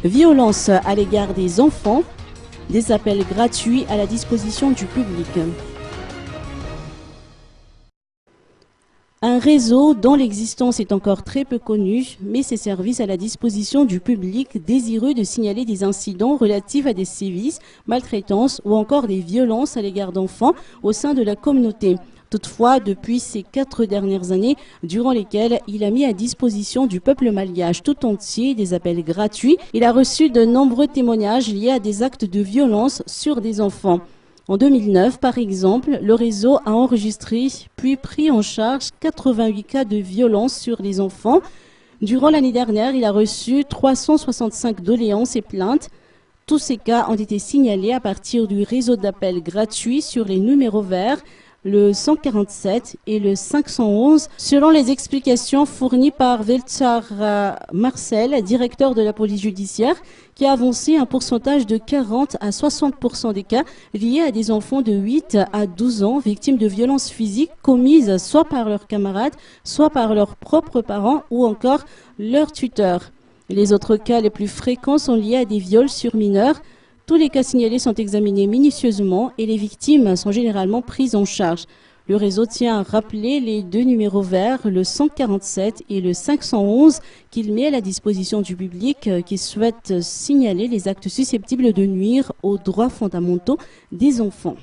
Violence à l'égard des enfants, des appels gratuits à la disposition du public. Un réseau dont l'existence est encore très peu connue, met ses services à la disposition du public désireux de signaler des incidents relatifs à des sévices, maltraitances ou encore des violences à l'égard d'enfants au sein de la communauté. Toutefois, depuis ces 4 dernières années, durant lesquelles il a mis à disposition du peuple malgache tout entier des appels gratuits, il a reçu de nombreux témoignages liés à des actes de violence sur des enfants. En 2009, par exemple, le réseau a enregistré puis pris en charge 88 cas de violence sur les enfants. Durant l'année dernière, il a reçu 365 doléances et plaintes. Tous ces cas ont été signalés à partir du réseau d'appels gratuits sur les numéros verts, le 147 et le 511, selon les explications fournies par Veltsar Marcel, directeur de la police judiciaire, qui a avancé un pourcentage de 40 à 60% des cas liés à des enfants de 8 à 12 ans victimes de violences physiques commises soit par leurs camarades, soit par leurs propres parents ou encore leurs tuteurs. Les autres cas les plus fréquents sont liés à des viols sur mineurs. Tous les cas signalés sont examinés minutieusement et les victimes sont généralement prises en charge. Le réseau tient à rappeler les 2 numéros verts, le 147 et le 511, qu'il met à la disposition du public qui souhaite signaler les actes susceptibles de nuire aux droits fondamentaux des enfants.